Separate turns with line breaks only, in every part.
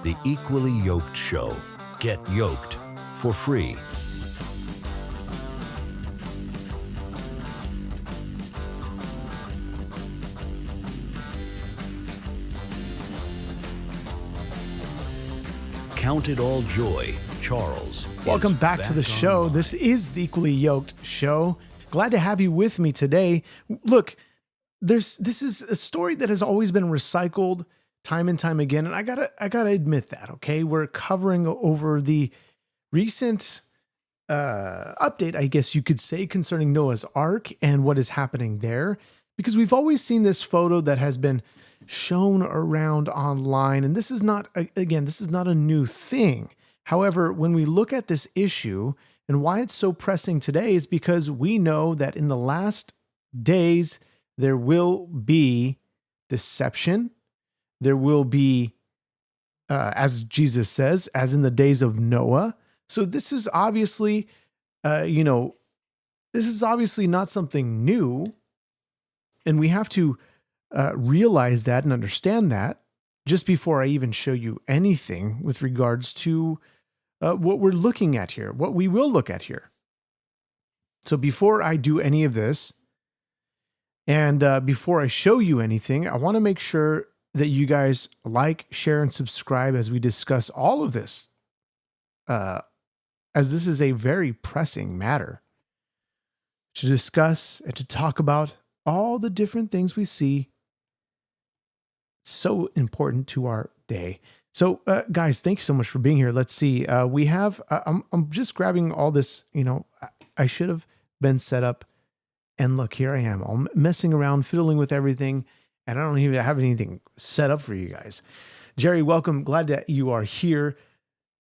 The Equally Yoked Show. Get yoked for free. Count it all joy, Charles.
Welcome back to the show. This is the Equally Yoked Show. Glad to have you with me today. Look, this is a story that has always been recycled time and time again, and I gotta admit that. Okay, we're covering over the recent update, I guess you could say, concerning Noah's Ark and what is happening there, because we've always seen this photo that has been shown around online, and this is not a new thing. However, when we look at this issue and why it's so pressing today is because we know that in the last days there will be deception. There will be, as Jesus says, as in the days of Noah. So this is obviously, this is obviously not something new, and we have to realize that and understand that just before I even show you anything with regards to what we're looking at here, what we will look at here. So before I do any of this, and before I show you anything, I want to make sure that you guys like, share, and subscribe as we discuss all of this, as this is a very pressing matter to discuss and to talk about all the different things we see. So important to our day. So, guys, thank you so much for being here. Let's see. We have, I'm just grabbing all this, I should have been set up. And look, here I am, all messing around, fiddling with everything. And I don't even have anything set up for you guys. Jerry, welcome. Glad that you are here.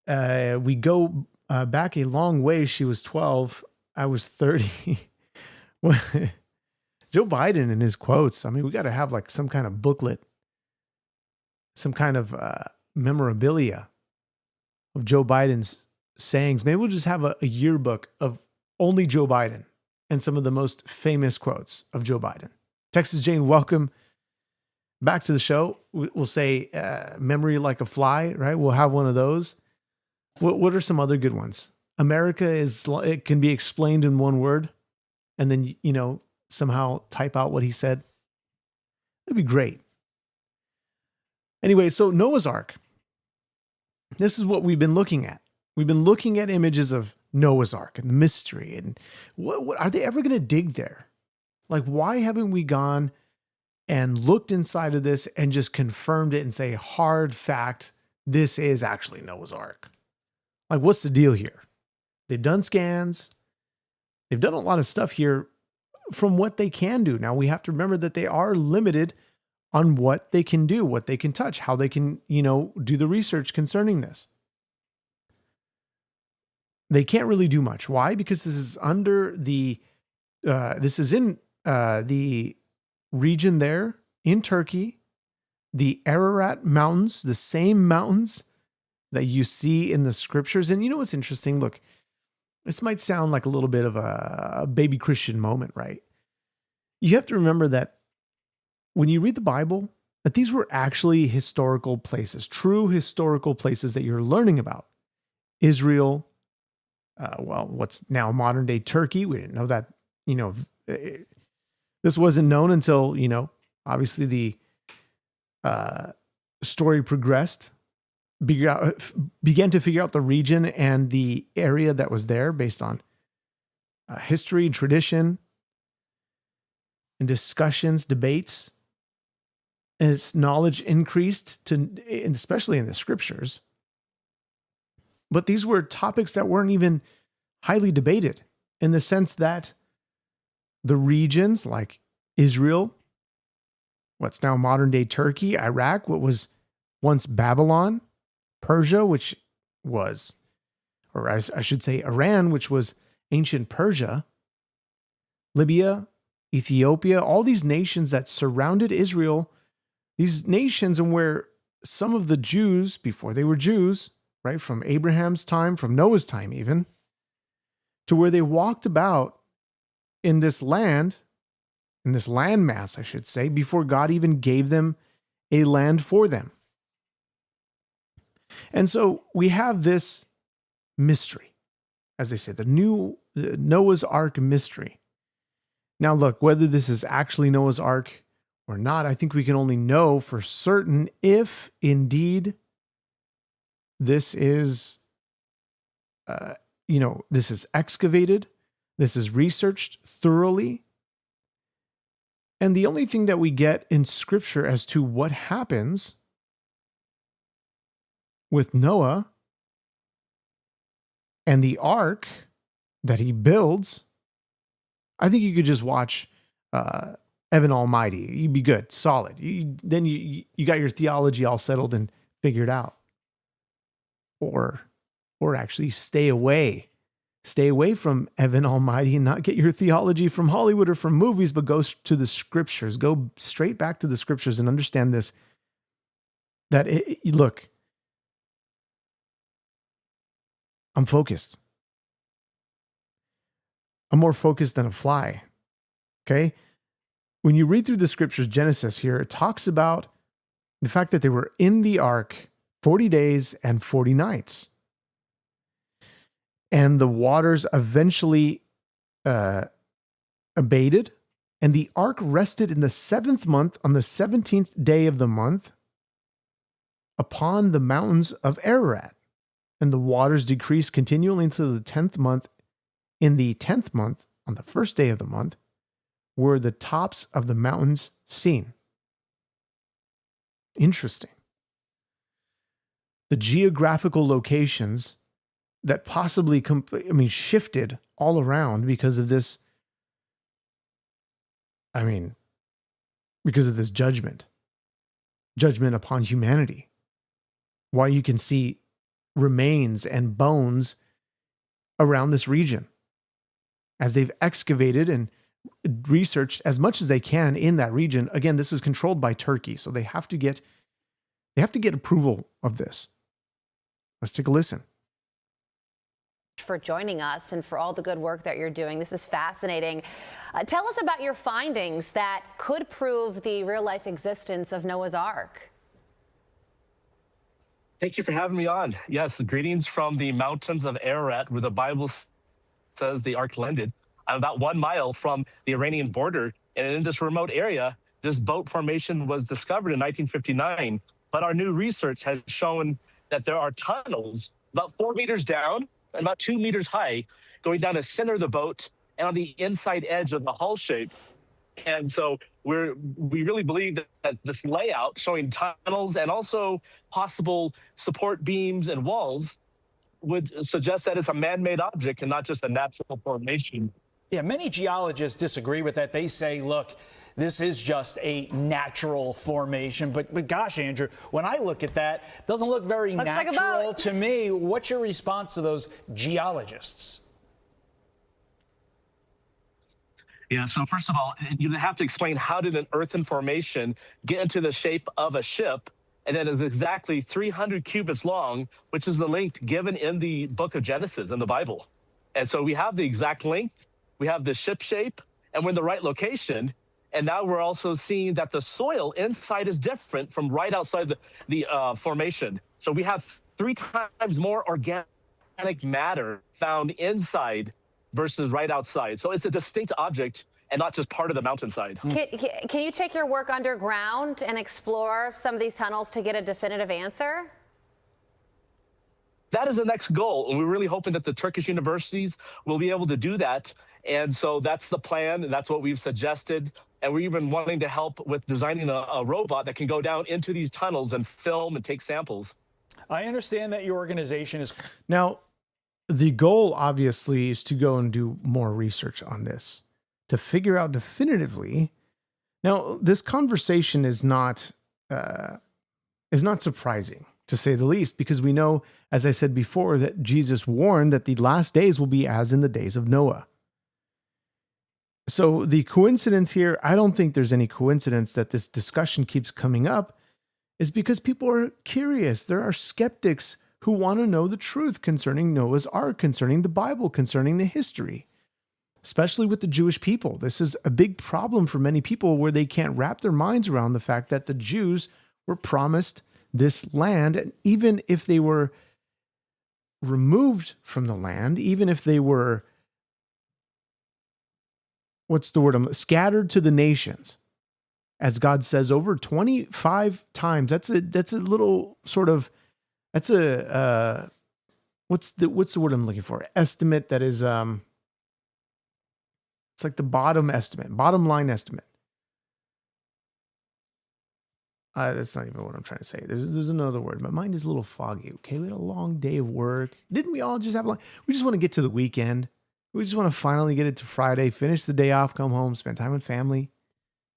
We go back a long way. She was 12. I was 30. Joe Biden and his quotes. I mean, we got to have like some kind of booklet, some kind of memorabilia of Joe Biden's sayings. Maybe we'll just have a yearbook of only Joe Biden and some of the most famous quotes of Joe Biden. Texas Jane, welcome back to the show. We'll say memory like a fly, right? We'll have one of those. What are some other good ones? America it can be explained in one word, and then, somehow type out what he said. That'd be great. Anyway, so Noah's Ark. This is what we've been looking at. We've been looking at images of Noah's Ark and the mystery, and what are they ever going to dig there? Like, why haven't we gone and looked inside of this and just confirmed it and say, hard fact, this is actually Noah's Ark? Like, what's the deal here? They've done scans. They've done a lot of stuff here from what they can do. Now, we have to remember that they are limited on what they can do, what they can touch, how they can, do the research concerning this. They can't really do much. Why? Because this is under this is in the region there in Turkey, the Ararat Mountains, the same mountains that you see in the scriptures. And you know what's interesting? Look, this might sound like a little bit of a baby Christian moment, right? You have to remember that when you read the Bible, that these were actually historical places, true historical places that you're learning about. Israel, what's now modern day Turkey. We didn't know that, this wasn't known until, obviously the story progressed, began to figure out the region and the area that was there based on history, tradition, and discussions, debates. And its knowledge increased especially in the scriptures. But these were topics that weren't even highly debated, in the sense that the regions like Israel, what's now modern day Turkey, Iraq, what was once Babylon, Persia, which was, or I should say Iran, which was ancient Persia, Libya, Ethiopia, all these nations that surrounded Israel, these nations, and where some of the Jews, before they were Jews, right, from Abraham's time, from Noah's time even, to where they walked about in this landmass, I should say, before God even gave them a land for them. And so we have this mystery, as they say, the new Noah's Ark mystery. Now, look, whether this is actually Noah's Ark or not, I think we can only know for certain if indeed this is, this is excavated, this is researched thoroughly. And the only thing that we get in Scripture as to what happens with Noah and the ark that he builds, I think you could just watch Evan Almighty. You'd be good, solid. Then you got your theology all settled and figured out. Or actually stay away from Evan Almighty and not get your theology from Hollywood or from movies, but go to the Scriptures. Go straight back to the Scriptures and understand this. Look, I'm focused. I'm more focused than a fly. Okay? When you read through the Scriptures, Genesis here, it talks about the fact that they were in the ark 40 days and 40 nights. And the waters eventually abated, and the ark rested in the 7th month on the 17th day of the month upon the mountains of Ararat. And the waters decreased continually until the 10th month. In the 10th month, on the first day of the month, were the tops of the mountains seen. Interesting. The geographical locations that possibly shifted all around because of this, because of this judgment upon humanity. Why you can see remains and bones around this region as they've excavated and researched as much as they can in that region. Again, this is controlled by Turkey, so they have to get approval of this. Let's take a listen.
For joining us and for all the good work that you're doing. This is fascinating. Tell us about your findings that could prove the real-life existence of Noah's Ark.
Thank you for having me on. Yes, greetings from the mountains of Ararat, where the Bible says the ark landed. I'm about 1 mile from the Iranian border, and in this remote area, this boat formation was discovered in 1959. But our new research has shown that there are tunnels about 4 meters down and about 2 meters high, going down the center of the boat and on the inside edge of the hull shape. And so we really believe that this layout showing tunnels and also possible support beams and walls would suggest that it's a man-made object and not just a natural formation.
Yeah, many geologists disagree with that. They say, look, this is just a natural formation. But gosh, Andrew, when I look at that, it doesn't look very natural to me. What's your response to those geologists?
Yeah, so first of all, you have to explain how did an earthen formation get into the shape of a ship, and that is exactly 300 cubits long, which is the length given in the book of Genesis in the Bible. And so we have the exact length, we have the ship shape, and we're in the right location. And now we're also seeing that the soil inside is different from right outside the formation. So we have 3 times more organic matter found inside versus right outside. So it's a distinct object and not just part of the mountainside.
Can you take your work underground and explore some of these tunnels to get a definitive answer?
That is the next goal. And we're really hoping that the Turkish universities will be able to do that. And so that's the plan. And that's what we've suggested. And we're even wanting to help with designing a robot that can go down into these tunnels and film and take samples.
I understand that your organization is...
Now, the goal, obviously, is to go and do more research on this, to figure out definitively. Now, this conversation is not surprising, to say the least, because we know, as I said before, that Jesus warned that the last days will be as in the days of Noah. So the coincidence here, I don't think there's any coincidence that this discussion keeps coming up, is because people are curious. There are skeptics who want to know the truth concerning Noah's Ark, concerning the Bible, concerning the history, especially with the Jewish people. This is a big problem for many people where they can't wrap their minds around the fact that the Jews were promised this land. And even if they were removed from the land, even if they were, scattered to the nations, as God says over 25 times. That's a little sort of, what's the word I'm looking for? Estimate that is, it's like the bottom line estimate. That's not even what I'm trying to say. There's another word. My mind is a little foggy. Okay, we had a long day of work. Didn't we all just have we just want to get to the weekend. We just want to finally get it to Friday, finish the day off, come home, spend time with family,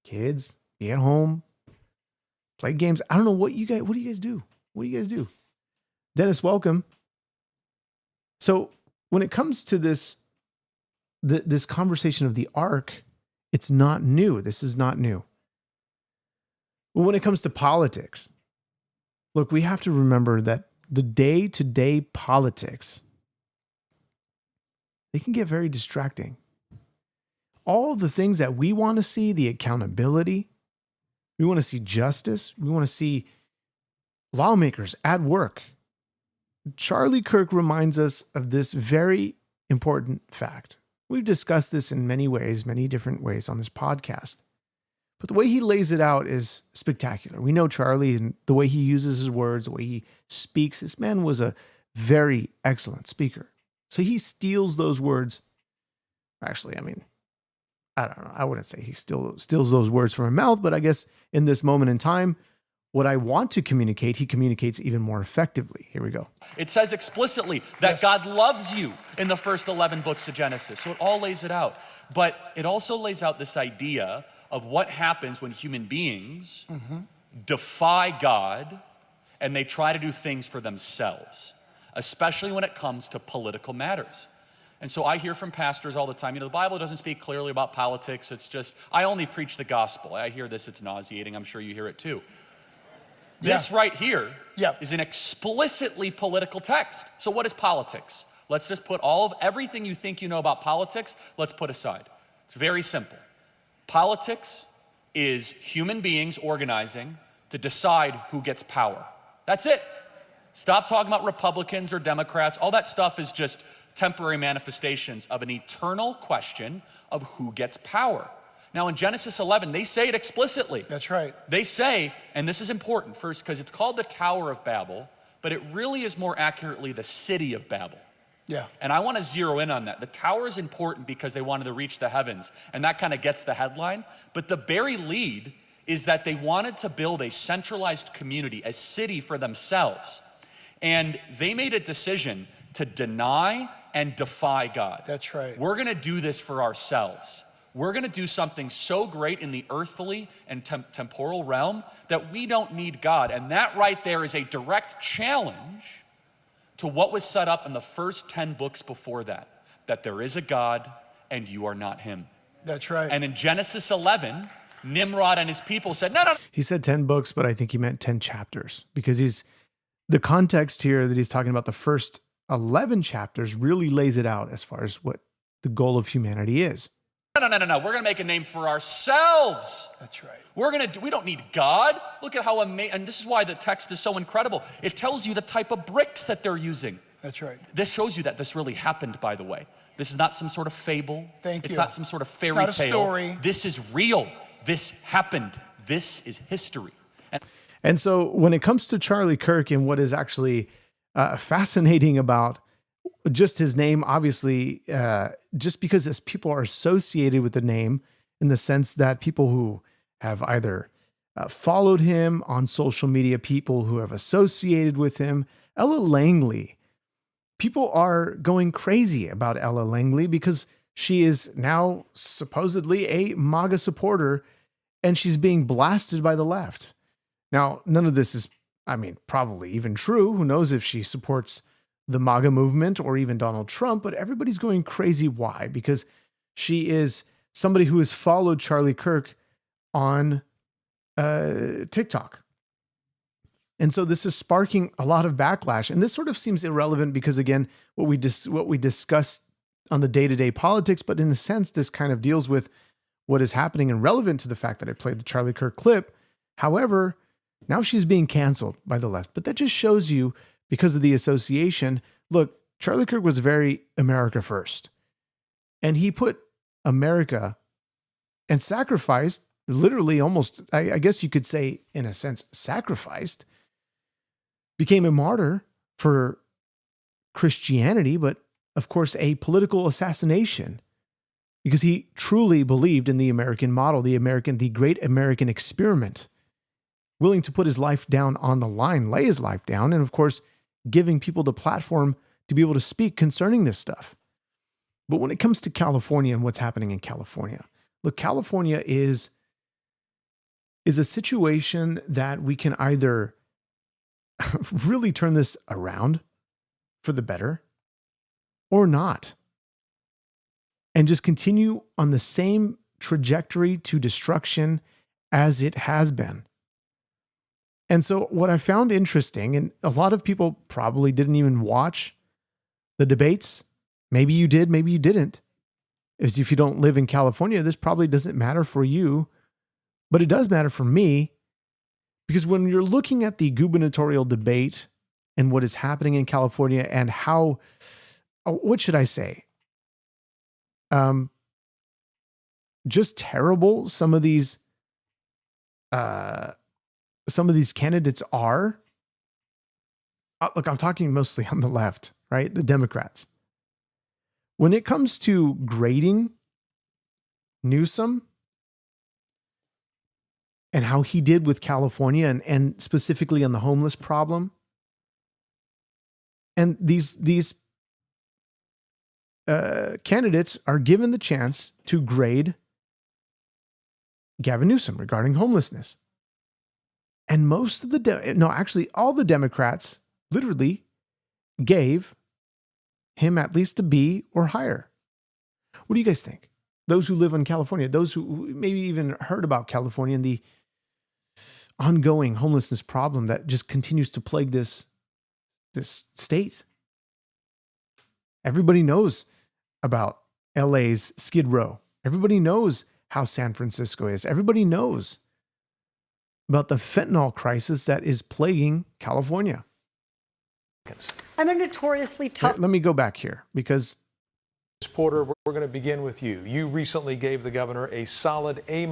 kids, be at home, play games. I don't know what do you guys do? What do you guys do? Dennis, welcome. So when it comes to this conversation of the ark, it's not new. This is not new. When it comes to politics, look, we have to remember that the day-to-day politics, they can get very distracting. All the things that we want to see, the accountability, we want to see justice, we want to see lawmakers at work. Charlie Kirk reminds us of this very important fact. We've discussed this in many ways, many different ways on this podcast. But the way he lays it out is spectacular. We know Charlie and the way he uses his words, the way he speaks. This man was a very excellent speaker. So he steals those words. Actually, I mean, I don't know. I wouldn't say he steals those words from her mouth, but I guess in this moment in time, what I want to communicate, he communicates even more effectively. Here we go.
It says explicitly that God loves you in the first 11 books of Genesis. So it all lays it out. But it also lays out this idea of what happens when human beings defy God and they try to do things for themselves, especially when it comes to political matters. And so I hear from pastors all the time, the Bible doesn't speak clearly about politics. It's just, I only preach the gospel. I hear this, it's nauseating. I'm sure you hear it too. This right here is an explicitly political text. So what is politics? Let's just put everything you think you know about politics, let's put aside. It's very simple. Politics is human beings organizing to decide who gets power. That's it. Stop talking about Republicans or Democrats. All that stuff is just temporary manifestations of an eternal question of who gets power. Now in Genesis 11, they say it explicitly.
That's right.
They say, and this is important first because it's called the Tower of Babel, but it really is more accurately the city of Babel.
Yeah.
And I want to zero in on that. The tower is important because they wanted to reach the heavens, and that kind of gets the headline. But the very lead is that they wanted to build a centralized community, a city for themselves. And they made a decision to deny and defy God.
That's right.
We're going to do this for ourselves. We're going to do something so great in the earthly and temporal realm that we don't need God. And that right there is a direct challenge to what was set up in the first 10 books before that there is a God and you are not him.
That's right.
And in Genesis 11, Nimrod and his people said, no.
He said 10 books, but I think he meant 10 chapters because the context here that he's talking about, the first 11 chapters really lays it out as far as what the goal of humanity is.
No. We're going to make a name for ourselves.
That's right.
We don't need God. Look at how amazing, and this is why the text is so incredible. It tells you the type of bricks that they're using.
That's right.
This shows you that this really happened, by the way. This is not some sort of fable.
It's
not some sort of fairy
tale. It's not a
tale.
story.
This is real. This happened. This is history.
And so when it comes to Charlie Kirk and what is actually fascinating about just his name, obviously, just because as people are associated with the name in the sense that people who have either followed him on social media, people who have associated with him, Ella Langley, people are going crazy about Ella Langley because she is now supposedly a MAGA supporter and she's being blasted by the left. Now, none of this is, probably even true. Who knows if she supports the MAGA movement or even Donald Trump, but everybody's going crazy. Why? Because she is somebody who has followed Charlie Kirk on TikTok. And so this is sparking a lot of backlash. And this sort of seems irrelevant because, again, what we discuss on the day-to-day politics, but in a sense, this kind of deals with what is happening and relevant to the fact that I played the Charlie Kirk clip. However, Now she's being canceled by the left. But that just shows you, because of the association, look, Charlie Kirk was very America first. And he put America and sacrificed, literally almost, I guess you could say, in a sense, sacrificed, became a martyr for Christianity, but of course, a political assassination, because he truly believed in the American model, the great American experiment, willing to put his life down on the line, lay his life down, and of course, giving people the platform to be able to speak concerning this stuff. But when it comes to California and what's happening in California, look, California is a situation that we can either really turn this around for the better or not, and just continue on the same trajectory to destruction as it has been. And so what I found interesting, and a lot of people probably didn't even watch the debates. Maybe you did, maybe you didn't. Is if you don't live in California, this probably doesn't matter for you, but it does matter for me, because when you're looking at the gubernatorial debate and what is happening in California and how, what should I say? Just terrible some of these candidates are. Look, I'm talking mostly on the left, right? The Democrats. When it comes to grading Newsom and how he did with California and specifically on the homeless problem, and these candidates are given the chance to grade Gavin Newsom regarding homelessness. And most of all the Democrats literally gave him at least a B or higher. What do you guys think? Those who live in California, those who maybe even heard about California and the ongoing homelessness problem that just continues to plague this state. Everybody knows about LA's Skid Row. Everybody knows how San Francisco is. Everybody knows about the fentanyl crisis that is plaguing California.
I'm a notoriously tough.
Let me go back here because
Porter, we're going to begin with you. You recently gave the governor a solid A-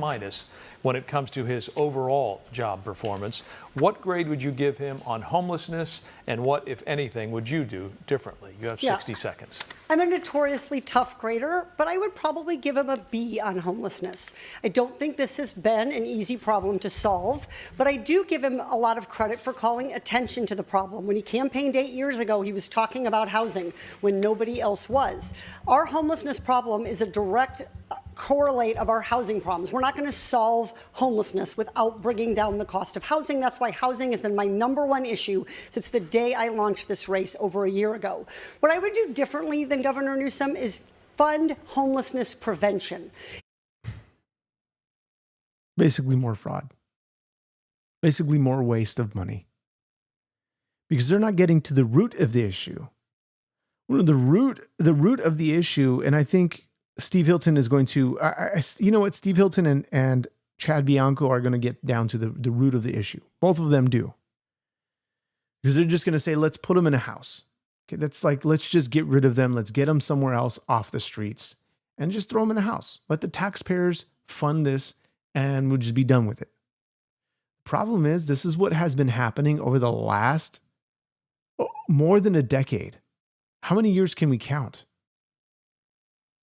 when it comes to his overall job performance. What grade would you give him on homelessness, and what, if anything, would you do differently? You have 60 seconds.
I'm a notoriously tough grader, but I would probably give him a B on homelessness. I don't think this has been an easy problem to solve, but I do give him a lot of credit for calling attention to the problem. When he campaigned 8 years ago, he was talking about housing when nobody else was. Our homelessness problem is a direct correlate of our housing problems. We're not going to solve homelessness without bringing down the cost of housing. That's why housing has been my #1 issue since the day I launched this race over a year ago. What I would do differently than Governor Newsom is fund homelessness prevention.
Basically more fraud. Basically more waste of money. Because they're not getting to the root of the issue. The root of the issue, and I think Steve Hilton is going to, you know what, Steve Hilton and Chad Bianco are going to get down to the root of the issue. Both of them do. Because they're just going to say, let's put them in a house. Okay, that's like, let's just get rid of them. Let's get them somewhere else off the streets and just throw them in a house. Let the taxpayers fund this and we'll just be done with it. The problem is, this is what has been happening over the last more than a decade. How many years can we count?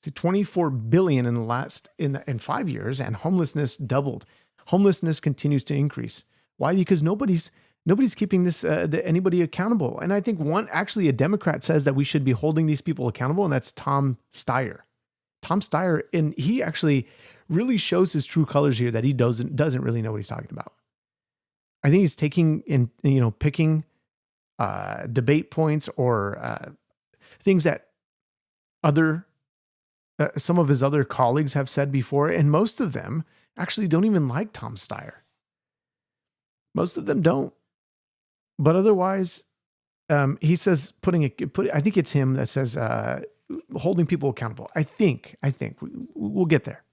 To 24 billion in 5 years, and homelessness doubled. Homelessness continues to increase. Why? Because nobody's keeping anybody accountable. And I think a Democrat says that we should be holding these people accountable, and that's Tom Steyer. Tom Steyer, and he actually really shows his true colors here, that he doesn't really know what he's talking about. I think he's taking picking debate points or things that some of his other colleagues have said before, and most of them actually don't even like Tom Steyer. Most of them don't. But otherwise, he says I think it's him that says holding people accountable. I think we'll get there.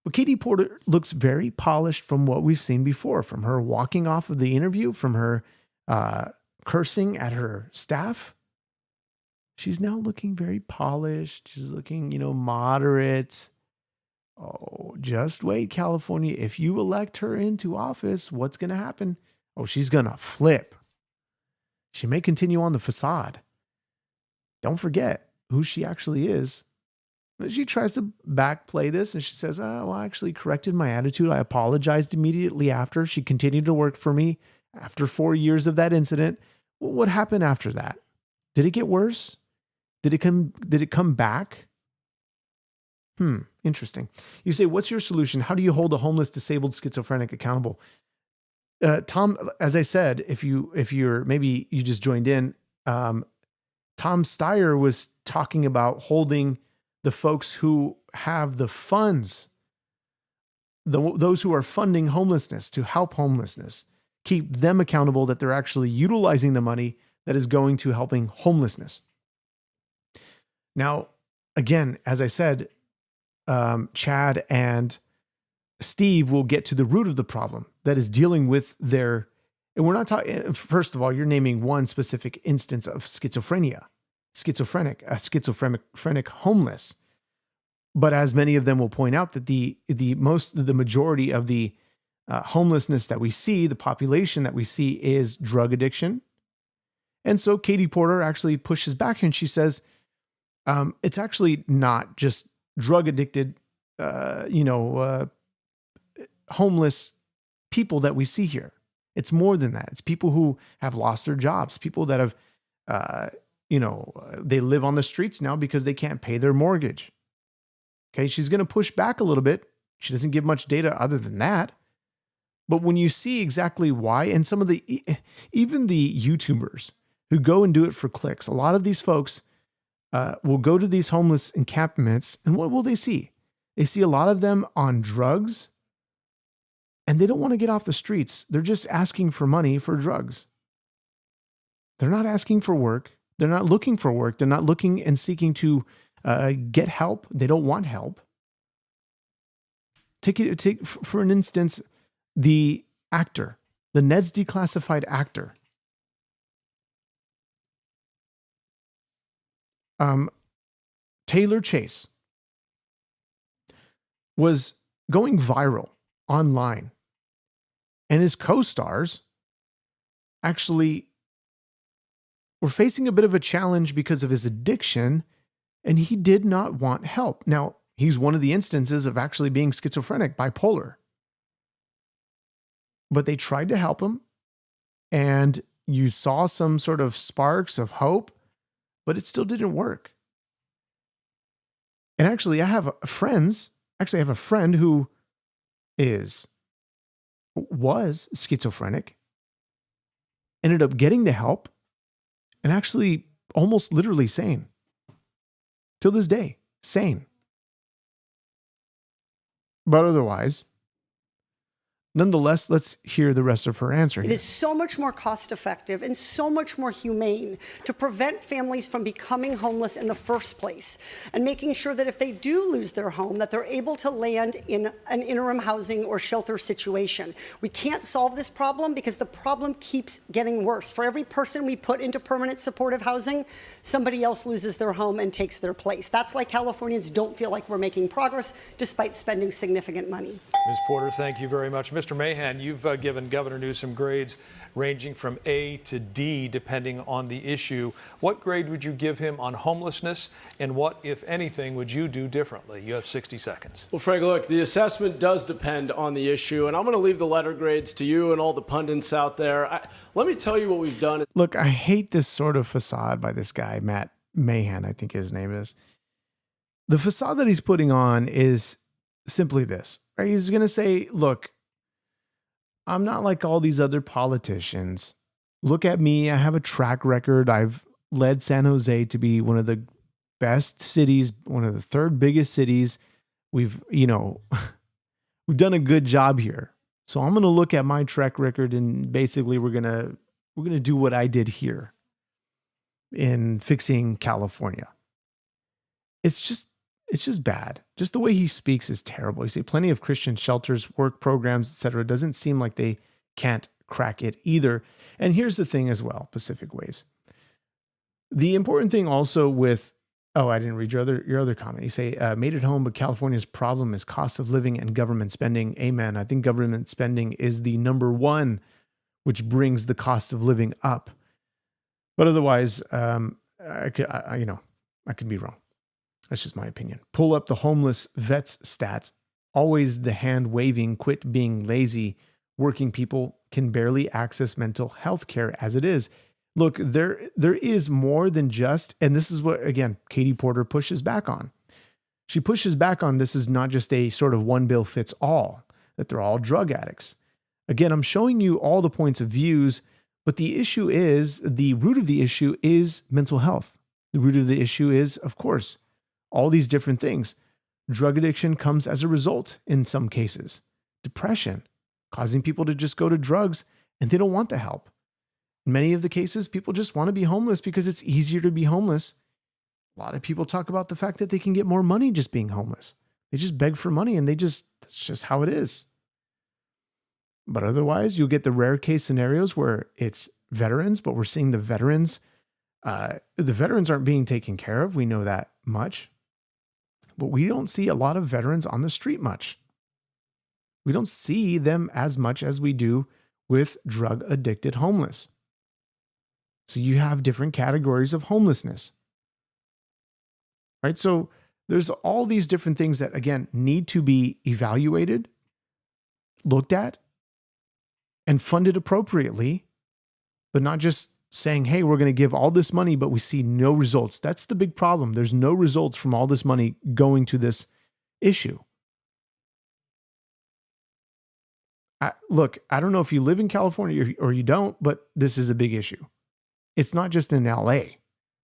But Katie Porter looks very polished from what we've seen before, from her walking off of the interview, from her cursing at her staff. She's now looking very polished. She's looking, moderate. Oh, just wait, California. If you elect her into office, what's going to happen? Oh, she's going to flip. She may continue on the facade. Don't forget who she actually is. She tries to backplay this and she says, well, I actually corrected my attitude. I apologized immediately after. She continued to work for me after 4 years of that incident. What happened after that? Did it get worse? Did it come back? Interesting. You say, what's your solution? How do you hold a homeless, disabled, schizophrenic accountable? Tom, as I said, if you're maybe you just joined in, Tom Steyer was talking about holding the folks who have the funds, those who are funding homelessness to help homelessness, keep them accountable that they're actually utilizing the money that is going to helping homelessness. Now, again, as I said, Chad and Steve will get to the root of the problem that is dealing with their, and we're not talking, first of all, you're naming one specific instance of schizophrenic homeless. But as many of them will point out that the majority of the homelessness that we see, the population that we see is drug addiction. And so Katie Porter actually pushes back and she says, it's actually not just drug addicted, homeless people that we see here. It's more than that. It's people who have lost their jobs, people that have, they live on the streets now because they can't pay their mortgage. Okay, she's going to push back a little bit. She doesn't give much data other than that. But when you see exactly why, and some of even the YouTubers who go and do it for clicks, a lot of these folks will go to these homeless encampments, and what will they see? They see a lot of them on drugs, and they don't want to get off the streets. They're just asking for money for drugs. They're not asking for work. They're not looking for work. They're not looking and seeking to get help. They don't want help. Take for an instance, the actor, the Ned's Declassified actor. Taylor Chase was going viral online, and his co-stars actually were facing a bit of a challenge because of his addiction, and he did not want help. Now, he's one of the instances of actually being schizophrenic, bipolar. But they tried to help him, and you saw some sort of sparks of hope, but it still didn't work. And actually, I have a friend who was schizophrenic, ended up getting the help, and actually almost literally sane. Till this day, sane. But otherwise, nonetheless, let's hear the rest of her answer here.
It is so much more cost effective and so much more humane to prevent families from becoming homeless in the first place and making sure that if they do lose their home, that they're able to land in an interim housing or shelter situation. We can't solve this problem because the problem keeps getting worse. For every person we put into permanent supportive housing, somebody else loses their home and takes their place. That's why Californians don't feel like we're making progress despite spending significant money.
Ms. Porter, thank you very much. Mr. Mahan, you've given Governor Newsom grades ranging from A to D depending on the issue. What grade would you give him on homelessness, and what, if anything, would you do differently? You have 60 seconds.
Well, Frank, look, the assessment does depend on the issue, and I'm going to leave the letter grades to you and all the pundits out there. Let me tell you what we've done.
Look, I hate this sort of facade by this guy, Matt Mahan, I think his name is. The facade that he's putting on is simply this, right? He's going to say, look, I'm not like all these other politicians. Look at me. I have a track record. I've led San Jose to be one of the best cities, one of the third biggest cities. We've done a good job here. So I'm going to look at my track record, and basically we're going to do what I did here in fixing California. It's It's just bad. Just the way he speaks is terrible. You say plenty of Christian shelters, work programs, etc. Doesn't seem like they can't crack it either. And here's the thing as well, Pacific Waves. The important thing also with, oh, I didn't read your other comment. You say, made it home, but California's problem is cost of living and government spending. Amen. I think government spending is the number one, which brings the cost of living up. But otherwise, I could be wrong. That's just my opinion. Pull up the homeless vets stats. Always the hand waving, quit being lazy. Working people can barely access mental health care as it is. Look, there is more than just, and this is what, again, Katie Porter pushes back on. She pushes back on this is not just a sort of one bill fits all, that they're all drug addicts. Again, I'm showing you all the points of views, but the root of the issue is mental health. The root of the issue is, of course, all these different things. Drug addiction comes as a result in some cases. Depression, causing people to just go to drugs and they don't want the help. In many of the cases, people just want to be homeless because it's easier to be homeless. A lot of people talk about the fact that they can get more money just being homeless. They just beg for money and that's just how it is. But otherwise, you'll get the rare case scenarios where it's veterans, but we're seeing the veterans aren't being taken care of. We know that much. But we don't see a lot of veterans on the street much. We don't see them as much as we do with drug-addicted homeless. So you have different categories of homelessness. Right? So there's all these different things that, again, need to be evaluated, looked at, and funded appropriately, but not just saying, hey, we're going to give all this money, but we see no results. That's the big problem. There's no results from all this money going to this issue. Look, I don't know if you live in California or you don't, but this is a big issue. It's not just in LA.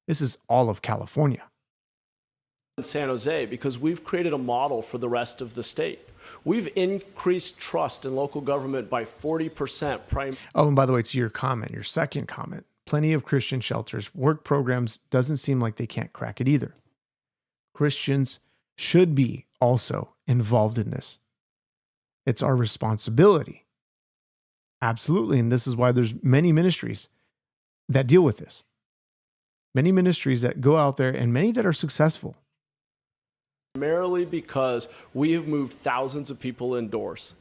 This is all of California.
In San Jose, because we've created a model for the rest of the state. We've increased trust in local government by 40%.
Oh, and by the way, to your comment, your second comment, plenty of Christian shelters, work programs, doesn't seem like they can't crack it either. Christians should be also involved in this. It's our responsibility. Absolutely. And this is why there's many ministries that deal with this. Many ministries that go out there and many that are successful.
Primarily because we have moved thousands of people indoors.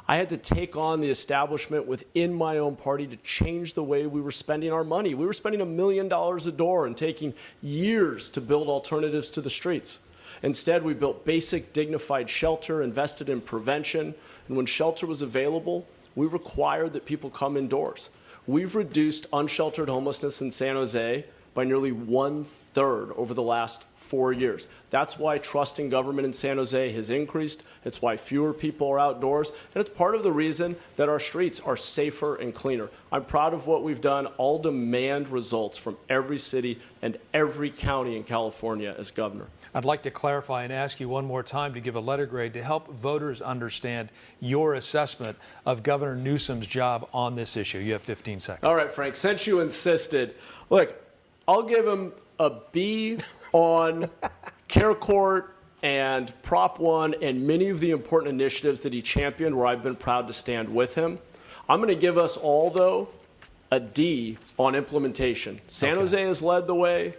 I had to take on the establishment within my own party to change the way we were spending our money. We were spending $1 million a door and taking years to build alternatives to the streets. Instead, we built basic, dignified shelter, invested in prevention, and when shelter was available, we required that people come indoors. We've reduced unsheltered homelessness in San Jose by nearly 1/3 over the last 4 years. That's why trust in government in San Jose has increased. It's why fewer people are outdoors. And it's part of the reason that our streets are safer and cleaner. I'm proud of what we've done. I'll demand results from every city and every county in California as governor.
I'd like to clarify and ask you one more time to give a letter grade to help voters understand your assessment of Governor Newsom's job on this issue. You have 15 seconds.
All right, Frank, since you insisted, look, I'll give him a B on Care Court and Prop 1 and many of the important initiatives that he championed where I've been proud to stand with him. I'm going to give us all, though, a D on implementation. San Jose has led the way.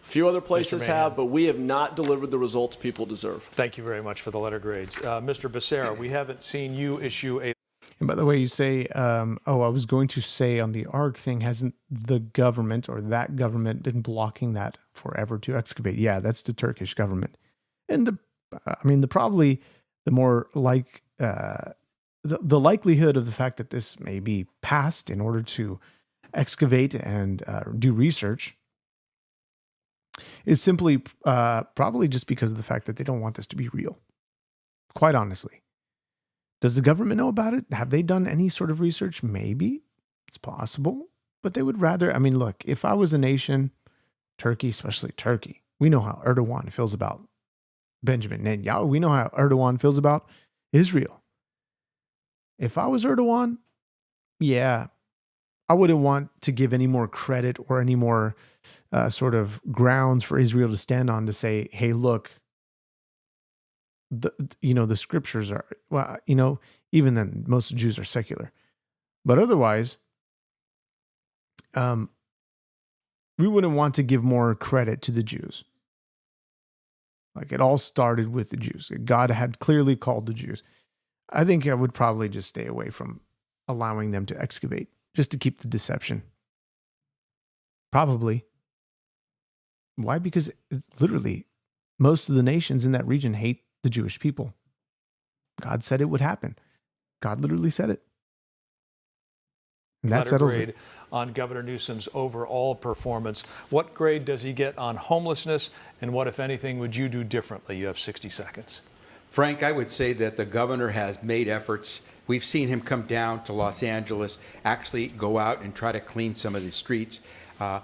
A few other places have, but we have not delivered the results people deserve.
Thank you very much for the letter grades. Mr. Becerra, we haven't seen you issue a...
And by the way, you say, I was going to say on the Ark thing, hasn't the government or that government been blocking that forever to excavate? Yeah, that's the Turkish government. And the likelihood of the fact that this may be passed in order to excavate and do research is simply probably just because of the fact that they don't want this to be real. Quite honestly. Does the government know about it? Have they done any sort of research? Maybe. It's possible. But they would rather, look, if I was a nation, Turkey, especially Turkey, we know how Erdogan feels about Benjamin Netanyahu. We know how Erdogan feels about Israel. If I was Erdogan, yeah, I wouldn't want to give any more credit or any more sort of grounds for Israel to stand on to say, hey, look, the scriptures are, well, even then most Jews are secular, but otherwise, we wouldn't want to give more credit to the Jews. Like, it all started with the Jews. God had clearly called the Jews. I think I would probably just stay away from allowing them to excavate, just to keep the deception. Probably. Why? Because it's literally most of the nations in that region hate the Jewish people. God said it would happen. God literally said it. And that settles
grade
it.
On Governor Newsom's overall performance. What grade does he get on homelessness, and what, if anything, would you do differently? You have 60 seconds.
Frank, I would say that the governor has made efforts. We've seen him come down to Los Angeles, actually go out and try to clean some of the streets. On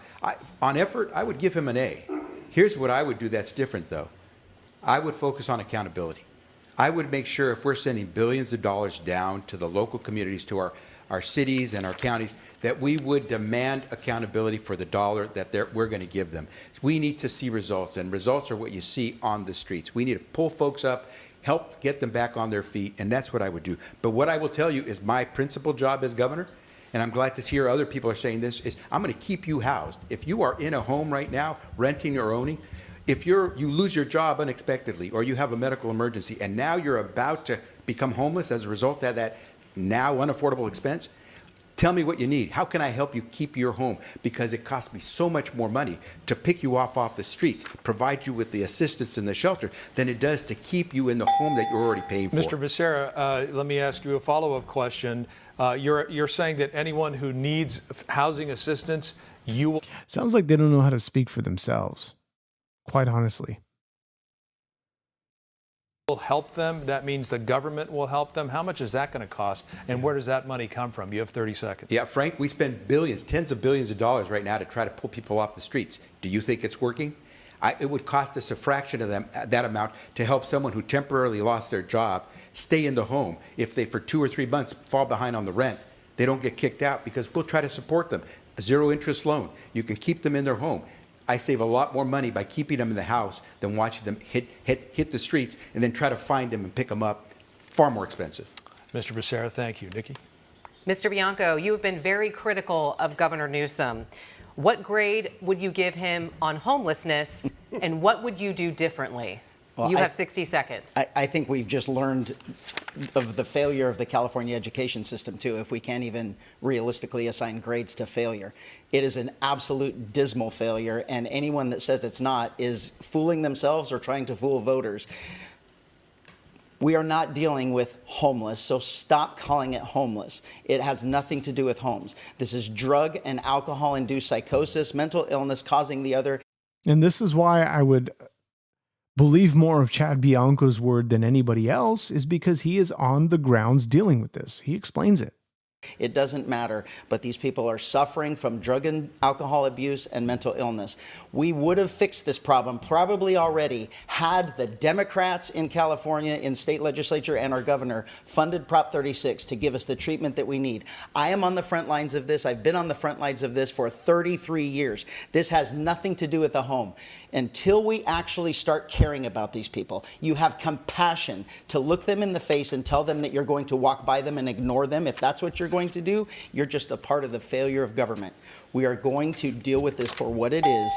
effort, I would give him an A. Here's what I would do that's different, though. I would focus on accountability. I would make sure if we're sending billions of dollars down to the local communities, to our cities and our counties, that we would demand accountability for the dollar that we're going to give them. We need to see results, and results are what you see on the streets. We need to pull folks up, help get them back on their feet, and that's what I would do. But what I will tell you is my principal job as governor, and I'm glad to hear other people are saying this, is I'm going to keep you housed. If you are in a home right now, renting or owning, if you lose your job unexpectedly, or you have a medical emergency, and now you're about to become homeless as a result of that now unaffordable expense, tell me what you need. How can I help you keep your home? Because it costs me so much more money to pick you off the streets, provide you with the assistance and the shelter, than it does to keep you in the home that you're already paying for.
Mr. Becerra, let me ask you a follow-up question. You're saying that anyone who needs housing assistance, you will...
Sounds like they don't know how to speak for themselves, quite honestly.
Will help them. That means the government will help them. How much is that going to cost, and where does that money come from? You have 30 seconds.
Yeah, Frank, we spend billions, tens of billions of dollars right now to try to pull people off the streets. Do you think it's working? It would cost us a fraction of that amount to help someone who temporarily lost their job stay in the home. If they, for 2 or 3 months, fall behind on the rent, they don't get kicked out, because we'll try to support them. A zero interest loan. You can keep them in their home. I save a lot more money by keeping them in the house than watching them hit the streets and then try to find them and pick them up. Far more expensive.
Mr. Becerra, thank you. Nikki?
Mr. Bianco, you have been very critical of Governor Newsom. What grade would you give him on homelessness, and what would you do differently?
Well,
you have 60 seconds.
I think we've just learned of the failure of the California education system, too, if we can't even realistically assign grades to failure. It is an absolute dismal failure, and anyone that says it's not is fooling themselves or trying to fool voters. We are not dealing with homeless, so stop calling it homeless. It has nothing to do with homes. This is drug and alcohol-induced psychosis, mental illness causing the other.
And this is why I would believe more of Chad Bianco's word than anybody else, is because he is on the grounds dealing with this. He explains it.
It doesn't matter, but these people are suffering from drug and alcohol abuse and mental illness. We would have fixed this problem probably already had the Democrats in California, in state legislature, and our governor funded Prop 36 to give us the treatment that we need. I am on the front lines of this. I've been on the front lines of this for 33 years. This has nothing to do with the home. Until we actually start caring about these people, you have compassion to look them in the face and tell them that you're going to walk by them and ignore them. If that's what you're going to do, you're just a part of the failure of government. We are going to deal with this for what it is.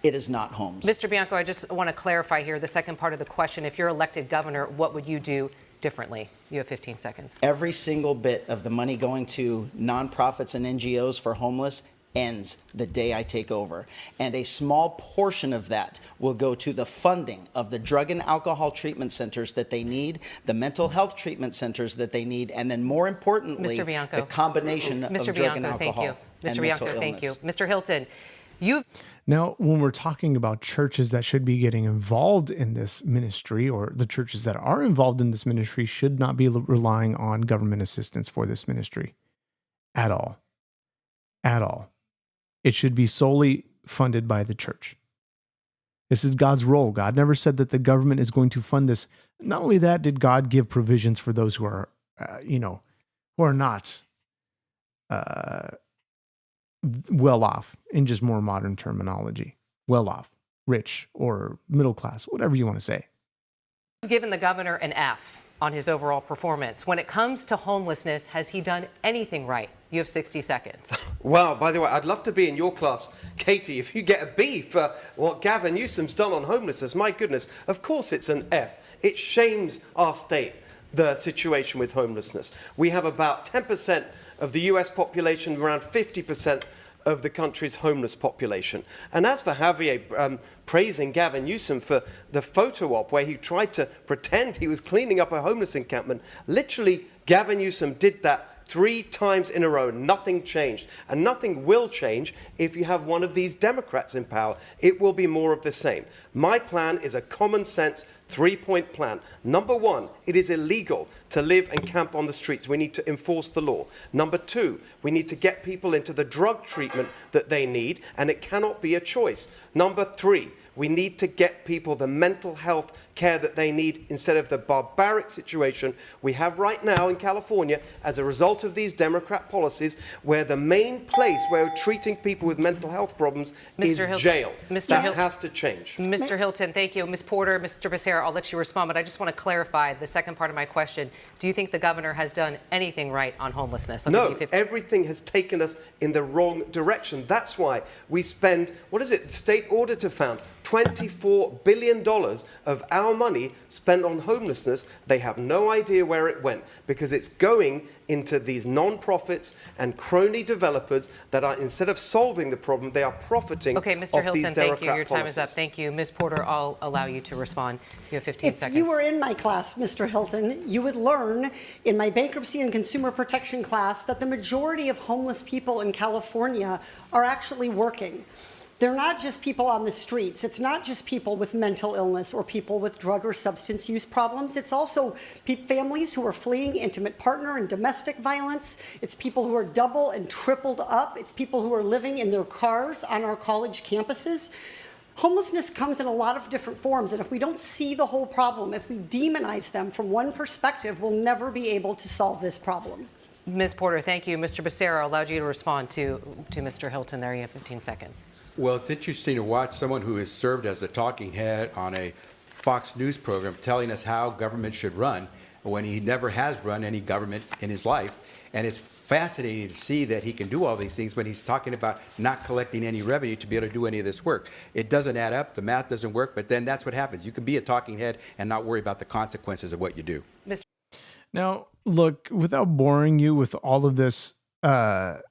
It is not homes.
Mr. Bianco, I just want to clarify here the second part of the question. If you're elected governor, what would you do differently? You have 15 seconds.
Every single bit of the money going to nonprofits and NGOs for homeless ends the day I take over. And a small portion of that will go to the funding of the drug and alcohol treatment centers that they need, the mental health treatment centers that they need, and then more importantly,
Mr. Bianco,
the combination of drug and alcohol.
Mr. Bianco, thank you. Mr. Hilton,
Now, when we're talking about churches that should be getting involved in this ministry, or the churches that are involved in this ministry should not be relying on government assistance for this ministry at all. At all. It should be solely funded by the church. This is God's role. God never said that the government is going to fund this. Not only that, did God give provisions for those who are, who are not well off, in just more modern terminology. Well off, rich, or middle class, whatever you want to say.
Given the governor an F on his overall performance. When it comes to homelessness, has he done anything right? You have 60 seconds.
Well, by the way, I'd love to be in your class, Katie, if you get a B for what Gavin Newsom's done on homelessness. My goodness, of course it's an F. It shames our state, the situation with homelessness. We have about 10% of the US population, around 50% of the country's homeless population. And as for Javier praising Gavin Newsom for the photo op where he tried to pretend he was cleaning up a homeless encampment, literally Gavin Newsom did that 3 times in a row. Nothing changed. And nothing will change if you have one of these Democrats in power. It will be more of the same. My plan is a common sense 3-point plan. Number 1, it is illegal to live and camp on the streets. We need to enforce the law. Number 2, we need to get people into the drug treatment that they need, and it cannot be a choice. Number 3, we need to get people the mental health care that they need instead of the barbaric situation we have right now in California as a result of these Democrat policies, where the main place where we're treating people with mental health problems is jail. That has to change.
Mr. Hilton, thank you. Ms. Porter, Mr. Becerra, I'll let you respond, but I just want to clarify the second part of my question. Do you think the governor has done anything right on homelessness?
No, everything has taken us in the wrong direction. That's why we spend, what is it, the state auditor found, $24 billion of our money spent on homelessness. They have no idea where it went because it's going into these non-profits and crony developers that are, instead of solving the problem, they are profiting off these Democrat policies.
Okay, Mr. Hilton, thank you. Your time is up. Thank you. Ms. Porter, I'll allow you to respond. You have 15 seconds.
If you were in my class, Mr. Hilton, you would learn in my bankruptcy and consumer protection class that the majority of homeless people in California are actually working. They're not just people on the streets. It's not just people with mental illness or people with drug or substance use problems. It's also families who are fleeing intimate partner and domestic violence. It's people who are double and tripled up. It's people who are living in their cars on our college campuses. Homelessness comes in a lot of different forms, and if we don't see the whole problem, if we demonize them from one perspective, we'll never be able to solve this problem.
Ms. Porter, thank you. Mr. Becerra, allowed you to respond to Mr. Hilton there. You have 15 seconds.
Well, it's interesting to watch someone who has served as a talking head on a Fox News program telling us how government should run when he never has run any government in his life. And it's fascinating to see that he can do all these things when he's talking about not collecting any revenue to be able to do any of this work. It doesn't add up. The math doesn't work. But then that's what happens. You can be a talking head and not worry about the consequences of what you do.
Now, look, without boring you with all of this nonsense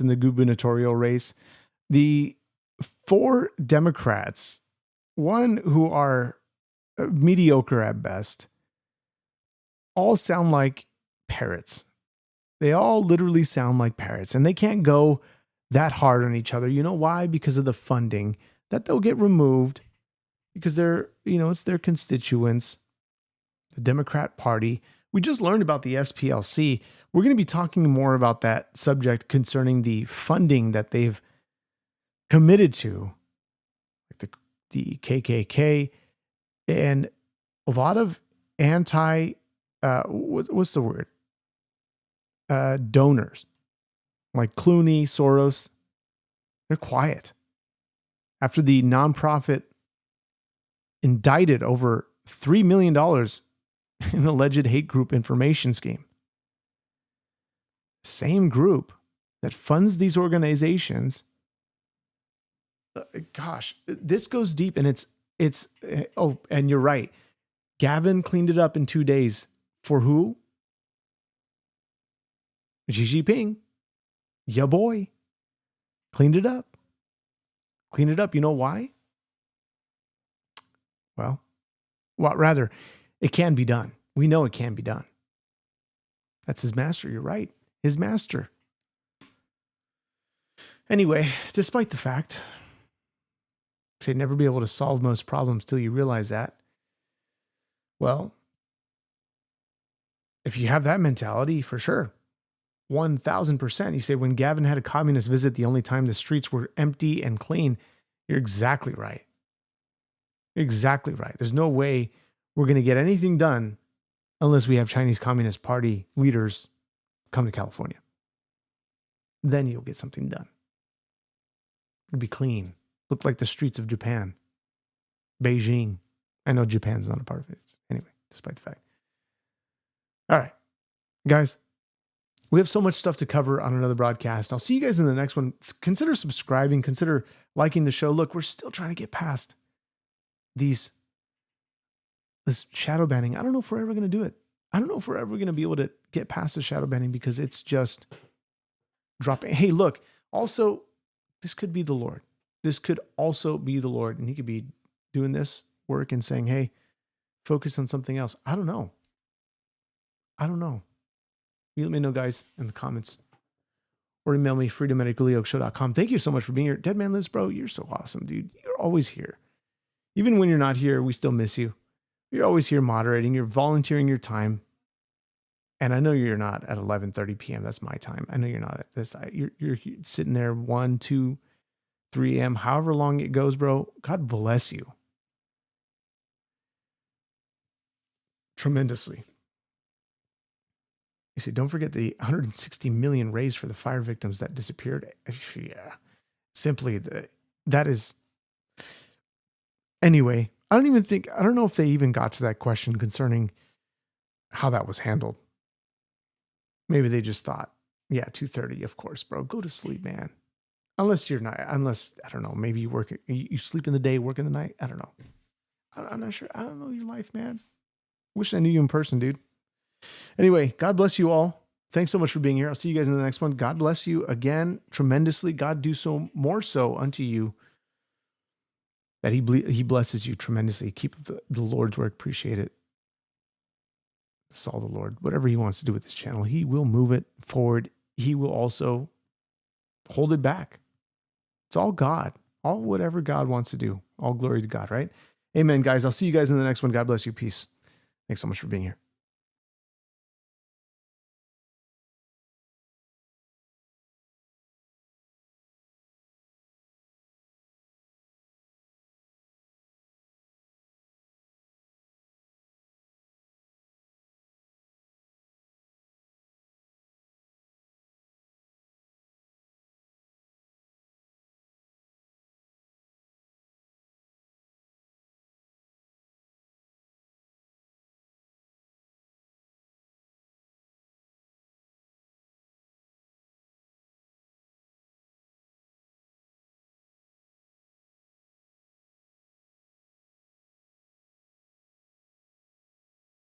in the gubernatorial race, the 4 Democrats, one who are mediocre at best, all sound like parrots. They all literally sound like parrots, and they can't go that hard on each other. You know why? Because of the funding that they'll get removed because they're, it's their constituents, the Democrat Party. We just learned about the SPLC. We're going to be talking more about that subject concerning the funding that they've committed to, like the KKK, and a lot of what's the word? Donors, like Clooney, Soros. They're quiet. After the nonprofit indicted over $3 million in alleged hate group information scheme. Same group that funds these organizations. Gosh, this goes deep, and it's and you're right. Gavin cleaned it up in 2 days. For who? Xi Jinping. Ya boy. Cleaned it up. Cleaned it up. You know why? Well, rather, it can be done. We know it can be done. That's his master. You're right. His master. Anyway, despite the fact they'd never be able to solve most problems till you realize that, well, if you have that mentality, for sure, 1,000%. You say when Gavin had a communist visit, the only time the streets were empty and clean, you're exactly right. You're exactly right. There's no way we're going to get anything done unless we have Chinese Communist Party leaders come to California. Then you'll get something done. It'll be clean. Look like the streets of Japan, Beijing, I know Japan's not a part of it. Anyway, despite the fact. All right, guys, we have so much stuff to cover on another broadcast. I'll see you guys in the next one. Consider subscribing. Consider liking the show. Look, we're still trying to get past this shadow banning. I don't know if we're ever going to do it. I don't know if we're ever going to be able to get past the shadow banning because it's just dropping. Hey, look, also, this could be the Lord. This could also be the Lord. And he could be doing this work and saying, hey, focus on something else. I don't know. You let me know, guys, in the comments. Or email me, freedom@equallyoakeshow.com. Thank you so much for being here. Dead Man Lives, bro, you're so awesome, dude. You're always here. Even when you're not here, we still miss you. You're always here moderating. You're volunteering your time. And I know you're not at 11:30 p.m. That's my time. I know you're not at this. You're sitting there 1, 2, 3 a.m., however long it goes, bro. God bless you tremendously. You see, don't forget the 160 million raised for the fire victims that disappeared. Yeah, simply that is. Anyway, I don't know if they even got to that question concerning how that was handled. Maybe they just thought, yeah, 2:30, of course, bro. Go to sleep, man. Unless, I don't know, maybe you sleep in the day, work in the night. I don't know. I'm not sure. I don't know your life, man. Wish I knew you in person, dude. Anyway, God bless you all. Thanks so much for being here. I'll see you guys in the next one. God bless you again tremendously. God do so more so unto you that he blesses you tremendously. Keep the Lord's work. Appreciate it. It's all the Lord. Whatever he wants to do with this channel, he will move it forward. He will also hold it back. It's all God. All whatever God wants to do. All glory to God, right? Amen, guys. I'll see you guys in the next one. God bless you. Peace. Thanks so much for being here.